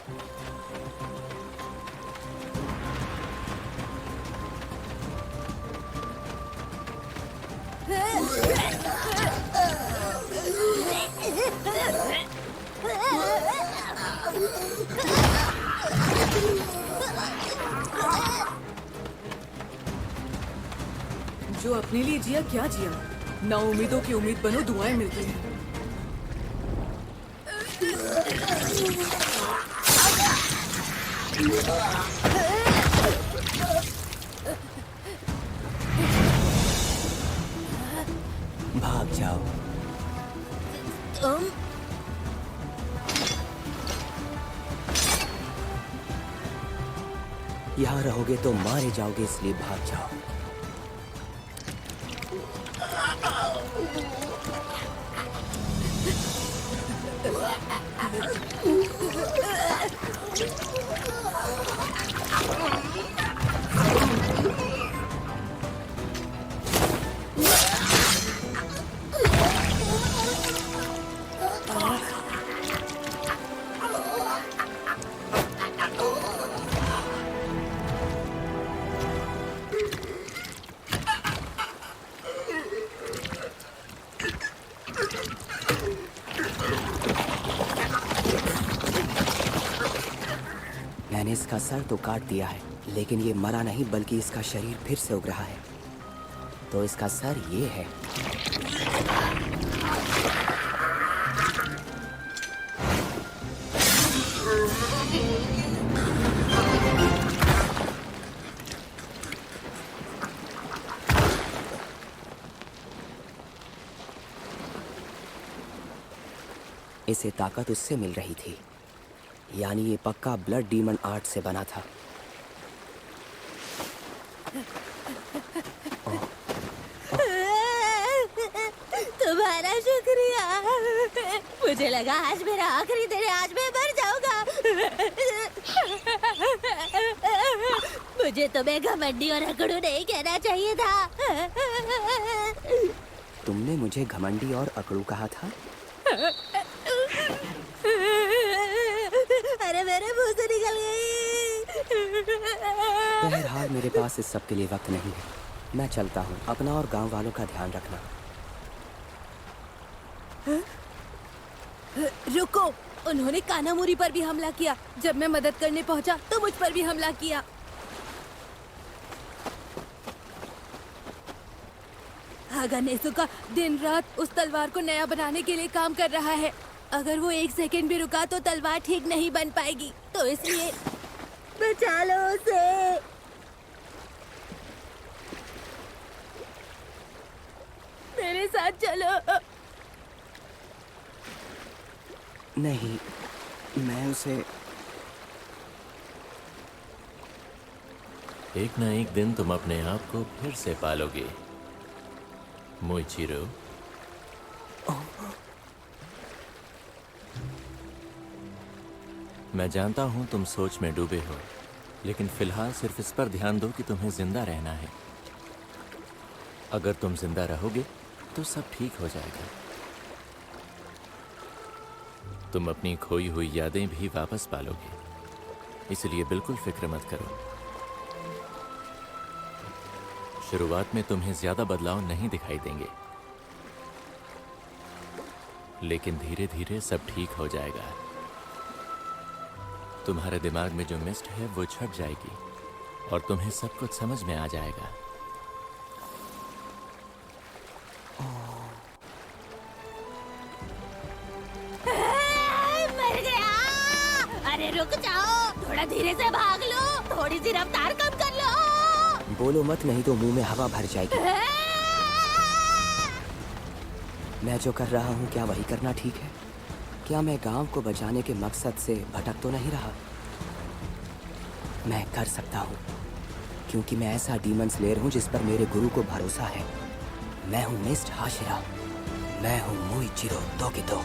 जो अपने लिए जिया क्या जिया, ना उम्मीदों की उम्मीद बनो, दुआएं मिलती हैं। भाग जाओ। तुम यहाँ रहोगे तो मारे जाओगे, इसलिए भाग जाओ। मैंने इसका सर तो काट दिया है, लेकिन ये मरा नहीं, बल्कि इसका शरीर फिर से उग रहा है। तो इसका सर ये है। इसे ताकत उससे मिल रही थी, यानी ये पक्का ब्लड डीमन आर्ट से बना था। तुम्हारा शुक्रिया। मुझे लगा आज मेरा आखिरी दिन है, आज मैं मर जाऊंगा। मुझे तुम्हें घमंडी और अकड़ू नहीं कहना चाहिए था। तुमने मुझे घमंडी और अकड़ू कहा था? अरे मेरे मुंह से निकल गई। बहरहाल मेरे पास इस सब के लिए वक्त नहीं है। मैं चलता हूँ। अपना और गांव वालों का ध्यान रखना। रुको, उन्होंने कानामुरी पर भी हमला किया। जब मैं मदद करने पहुंचा तो मुझ पर भी हमला किया। हागा नेसुका दिन रात उस तलवार को नया बनाने के लिए काम कर रहा है। अगर वो एक सेकंड भी रुका तो तलवार ठीक नहीं बन पाएगी। तो इसलिए बचा लो उसे। मेरे साथ चलो। नहीं, मैं उसे एक ना एक दिन तुम अपने आप को फिर से पालोगे, मोइचिरो। मैं जानता हूं तुम सोच में डूबे हो, लेकिन फिलहाल सिर्फ इस पर ध्यान दो कि तुम्हें जिंदा रहना है। अगर तुम जिंदा रहोगे तो सब ठीक हो जाएगा। तुम अपनी खोई हुई यादें भी वापस पालोगे, इसलिए बिल्कुल फिक्र मत करो। शुरुआत में तुम्हें ज्यादा बदलाव नहीं दिखाई देंगे, लेकिन धीरे धीरे सब ठीक हो जाएगा। तुम्हारे दिमाग में जो मिस्ट है वो छट जाएगी और तुम्हें सब कुछ समझ में आ जाएगा। मर गया। अरे रुक जाओ, थोड़ा धीरे से भाग लो, थोड़ी सी रफ्तार कम कर लो। बोलो मत, नहीं तो मुंह में हवा भर जाएगी। मैं जो कर रहा हूँ क्या वही करना ठीक है? क्या मैं गांव को बचाने के मकसद से भटक तो नहीं रहा? मैं कर सकता हूँ, क्योंकि मैं ऐसा डीमन स्लेयर हूँ जिस पर मेरे गुरु को भरोसा है। मैं हूँ मिस्ट हाशिरा। मैं हूँ मोइचिरो तोकितो।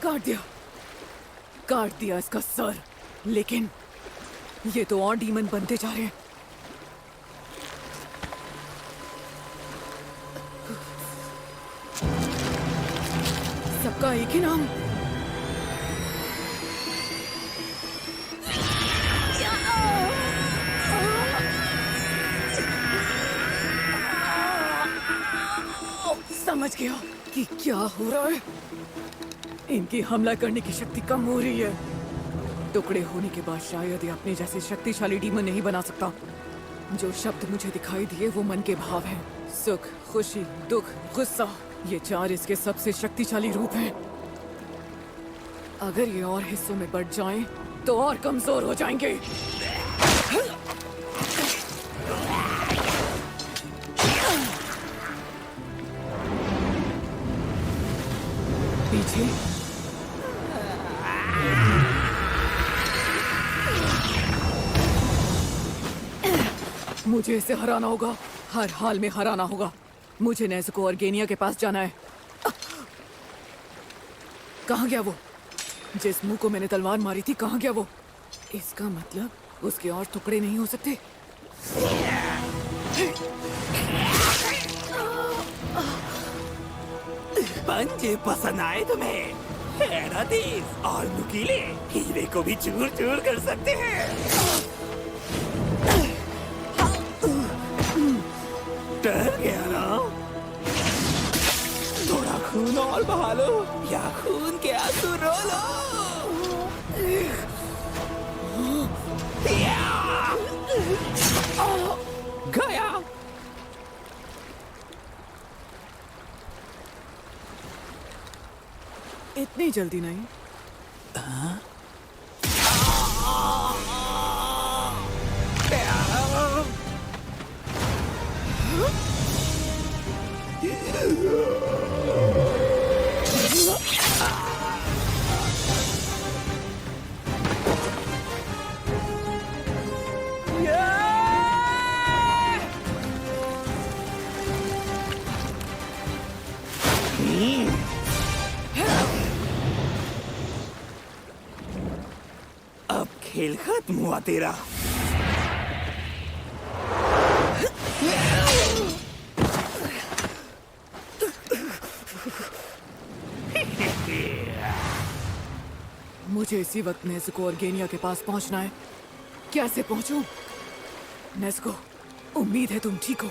काट दिया। काट दिया इसका सर, लेकिन ये तो और डीमन बनते जा रहे हैं। सबका एक ही नाम। समझ गया कि क्या हो रहा है। इनकी हमला करने की शक्ति कम हो रही है। टुकड़े होने के बाद शायद ये अपने जैसे शक्तिशाली डीमन नहीं बना सकता। जो शब्द मुझे दिखाई दिए वो मन के भाव हैं। सुख, खुशी, दुख, गुस्सा, ये 4 इसके सबसे शक्तिशाली रूप हैं। अगर ये और हिस्सों में बढ़ जाएं, तो और कमजोर हो जाएंगे। पीछे मुझे इसे हराना होगा, हर हाल में हराना होगा। मुझे नेज़ुको और गेनिया के पास जाना है। कहाँ गया वो? जिस मुंह को मैंने तलवार मारी थी, कहाँ गया वो? इसका मतलब उसके और टुकड़े नहीं हो सकते। पंजे पसंद आए तुम्हें? हैरा तेज और नुकीले हीरे को भी चूर चूर कर सकते हैं। डर गया ना? थोड़ा खून और बहा लो या खून के आंसू रो लो। गया। इतनी जल्दी नहीं। अब खेल खत्म हुआ तेरा। मुझे इसी वक्त नेज़ुको और गेनिया के पास पहुंचना है। कैसे पहुंचूं? नेज़ुको, उम्मीद है तुम ठीक हो।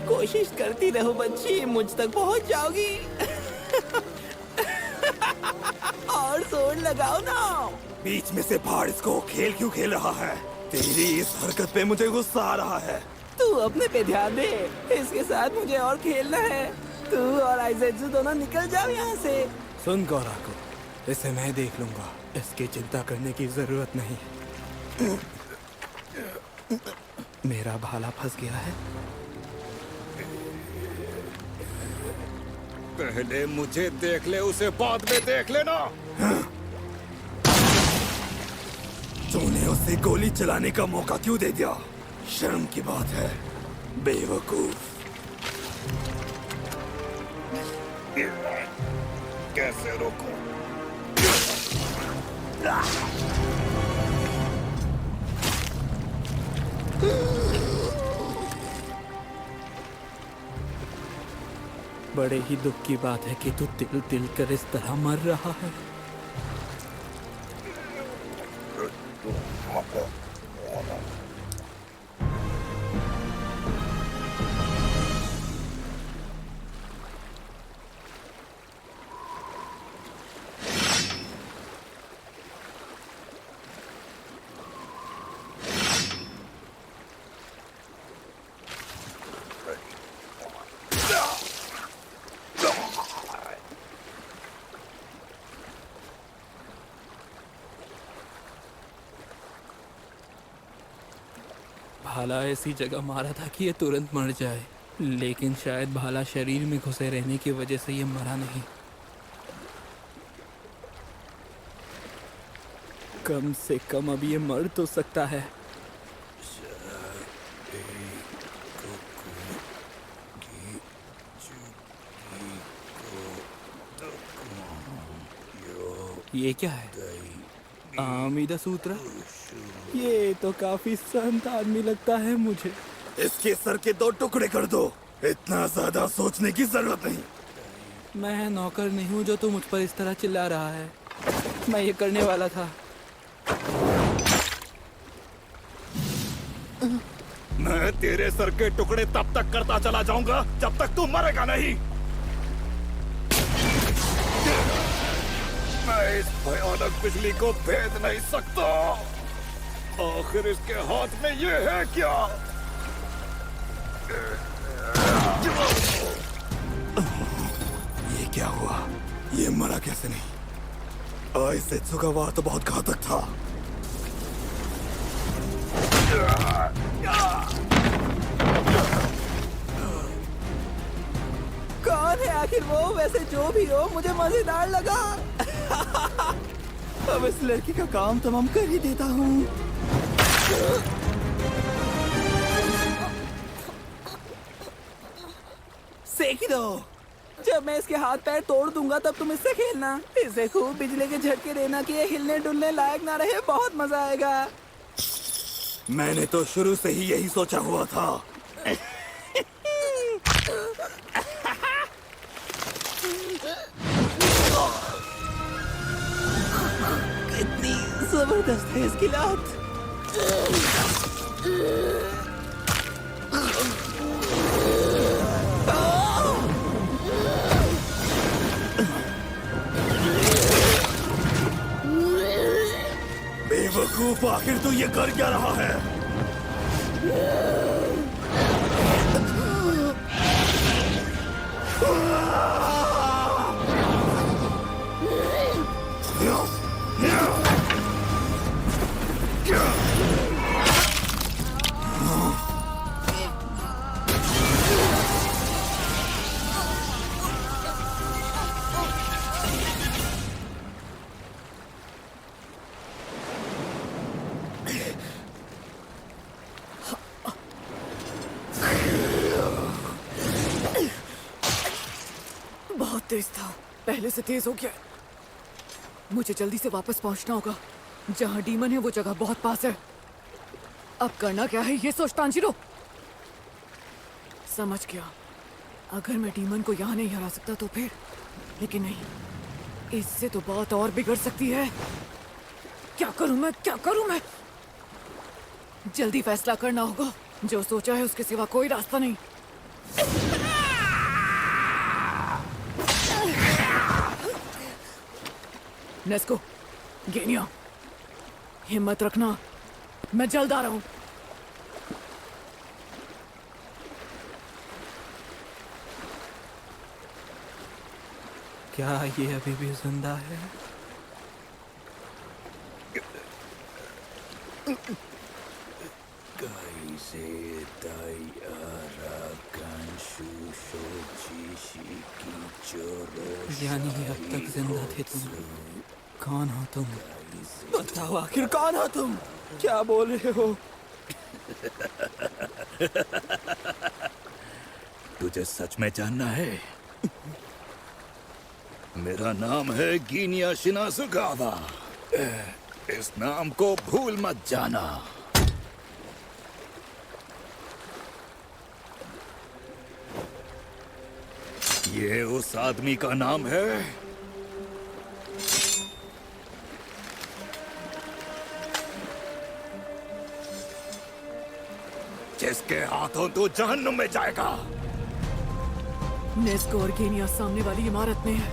कोशिश करती रहो बच्ची, मुझ तक पहुंच जाओगी। और जोर लगाओ ना। बीच में से फाड़ इसको। खेल क्यों खेल रहा है? तेरी इस हरकत पे मुझे गुस्सा आ रहा है। तू अपने पे ध्यान दे, इसके साथ मुझे और खेलना है। तू और आइज़ेत्सु दोनों निकल जाओ यहाँ से। सुन गौराको, इसे मैं देख लूंगा। इसकी चिंता करने की जरूरत नहीं। मेरा भाला फंस गया है। पहले मुझे देख ले, उसे बाद में देख लेना। तूने उसे गोली चलाने का मौका क्यों दे दिया? शर्म की बात है, बेवकूफ। कैसे रोको? बड़े ही दुख की बात है कि तू तिल तिल कर इस तरह मर रहा है। भाला ऐसी जगह मारा था कि ये तुरंत मर जाए, लेकिन शायद भाला शरीर में घुसे रहने की वजह से ये मरा नहीं। कम से कम अब ये मर तो सकता है। ये क्या है? आमीदा सूत्र? ये तो काफी संत आदमी लगता है मुझे। इसके सर के 2 टुकड़े कर दो। इतना ज्यादा सोचने की जरूरत नहीं। मैं नौकर नहीं हूँ जो तू मुझ पर इस तरह चिल्ला रहा है। मैं ये करने वाला था। मैं तेरे सर के टुकड़े तब तक करता चला जाऊंगा जब तक तू मरेगा नहीं। मैं इस भयानक बिजली को भेद नहीं सकता। आखिर इसके हाथ में ये है क्या? ये क्या हुआ? ये मरा कैसे नहीं? आइसेत्सु का वार तो बहुत घातक था। कौन है आखिर वो? वैसे जो भी हो मुझे मजेदार लगा। अब इस लड़की का काम तमाम कर ही देता हूँ। सेक ही दो। जब मैं इसके हाथ पैर तोड़ दूंगा तब तुम इससे खेलना। इसे खूब बिजली के झटके देना कि ये हिलने डुलने लायक ना रहे। बहुत मजा आएगा। मैंने तो शुरू से ही यही सोचा हुआ था। कितनी जबरदस्त है इसकी लात। बेवकूफ, आखिर तू ये कर क्या रहा है? बहुत तेज था, पहले से तेज हो गया। मुझे जल्दी से वापस पहुंचना होगा। जहां डीमन है वो जगह बहुत पास है। अब करना क्या है ये सोच तांजीरो। समझ गया। अगर मैं डीमन को यहाँ नहीं हरा सकता तो फिर, लेकिन नहीं, इससे तो बात और बिगड़ सकती है। क्या करूं मैं, क्या करूं मैं? जल्दी फैसला करना होगा। जो सोचा है उसके सिवा कोई रास्ता नहीं। नेस्को, गेनिया, हिम्मत रखना, मैं जल्द आ रहा हूं। क्या ये अभी भी जिंदा है? यानी अब तक जिंदा थे तुम। कौन हो तुम? बताओ आखिर कौन हो तुम? क्या बोल रहे हो? तुझे सच में जानना है? मेरा नाम है गिनिया शिनाजुकावा। इस नाम को भूल मत जाना। ये उस आदमी का नाम है जिसके हाथों तू जहन्नुम में जाएगा। नेस्को और गेनिया सामने वाली इमारत में है।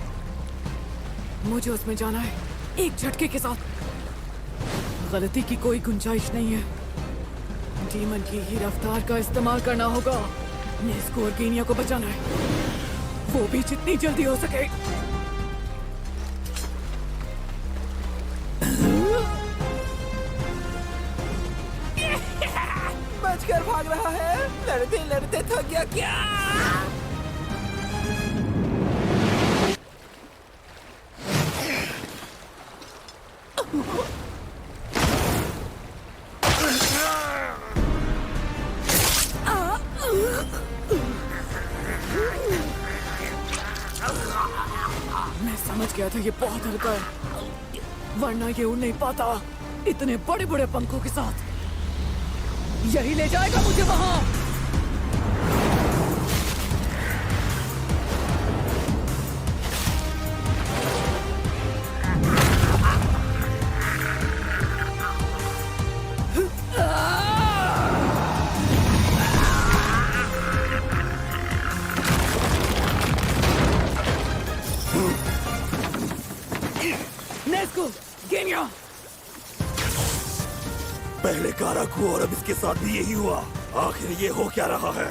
मुझे उसमें जाना है, एक झटके के साथ। गलती की कोई गुंजाइश नहीं है। डीमन की ही रफ्तार का इस्तेमाल करना होगा। नेस्को और गेनिया को बचाना है, वो भी जितनी जल्दी हो सके। बचकर भाग रहा है। लड़ते लड़ते थक गया क्या? मैं समझ गया था ये बहुत हल्का है, वरना ये उड़ नहीं पाता इतने बड़े बड़े पंखों के साथ। यही ले जाएगा मुझे वहां। नेस्को, गेनिया। पहले काराकू और अब इसके साथ भी यही हुआ। आखिर ये हो क्या रहा है?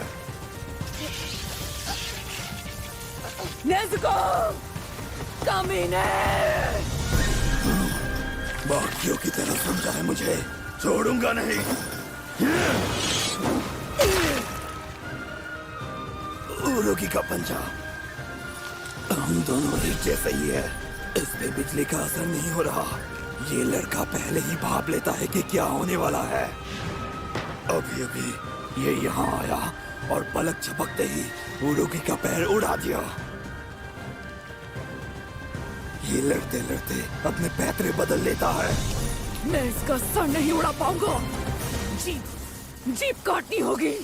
नेस्को, कमीने। बाकियों की तरह समझा है मुझे, छोड़ूंगा नहीं। उरुगी का पंजा, हम दोनों एक जैसे ही है। इस पे बिजली का असर नहीं हो रहा। ये लड़का पहले ही भाप लेता है कि क्या होने वाला है। अभी अभी ये यहाँ आया और पलक झपकते ही उरुगी का पैर उड़ा दिया। ये लड़ते लड़ते अपने पैतरे बदल लेता है। मैं इसका सर नहीं उड़ा पाऊंगा। जीप काटनी होगी।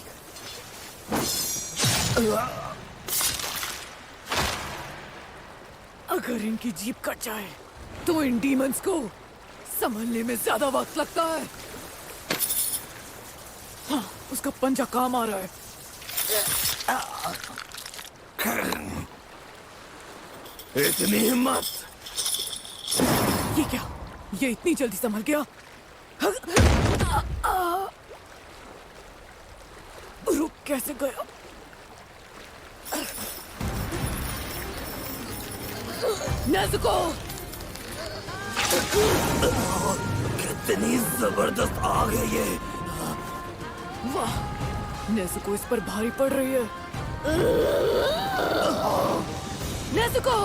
अगर इनकी जीप कट जाए तो इन डीमंस को संभलने में ज्यादा वक्त लगता है। हाँ, उसका पंजा काम आ रहा है। इतनी हिम्मत! ये क्या? ये इतनी जल्दी संभल गया? रुक कैसे गया? नेज़ुको! कितनी जबरदस्त आग है ये! वाह, नेज़ुको इस पर भारी पड़ रही है। नेज़ुको!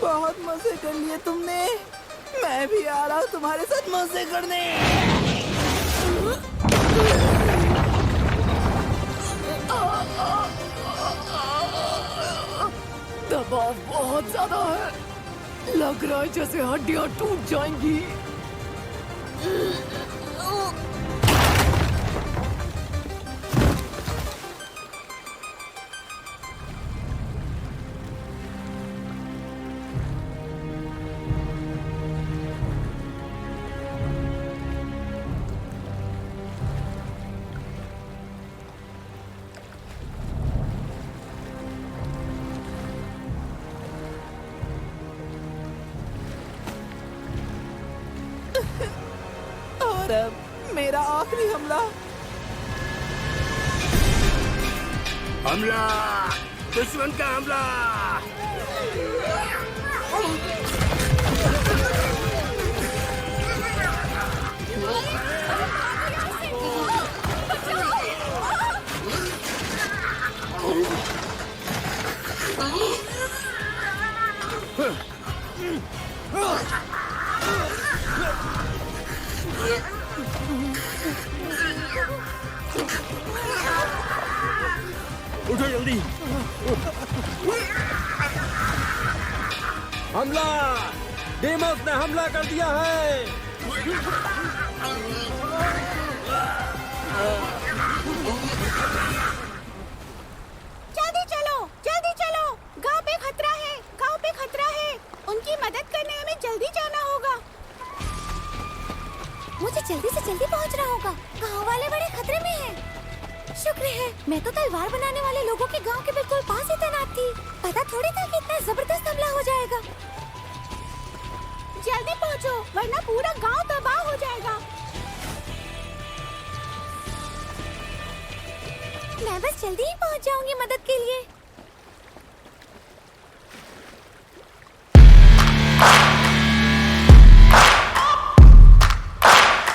बहुत मजे कर लिए तुमने। मैं भी आ रहा हूँ तुम्हारे साथ मजे करने। दबाव बहुत ज्यादा है। लग रहा है जैसे हड्डियां टूट जाएंगी। और अब मेरा आखिरी हमला। हमला! दुश्मन का हमला! उठो जल्दी! हमला! डेमस ने हमला कर दिया है। जल्दी चलो, जल्दी चलो। गांव पे खतरा है, गांव पे खतरा है। उनकी मदद करने हमें जल्दी जाना होगा। मुझे जल्दी से जल्दी पहुंचना होगा। गांव वाले बड़े खतरे में हैं। शुक्र है मैं तो तलवार बनाने वाले लोगों के गांव के बिल्कुल पास ही तैनात थी। पता थोड़ी था कि इतना जबरदस्त हमला हो जाएगा। जल्दी पहुंचो वरना पूरा गांव तबाह हो जाएगा। मैं बस जल्दी ही पहुंच जाऊंगी मदद के लिए।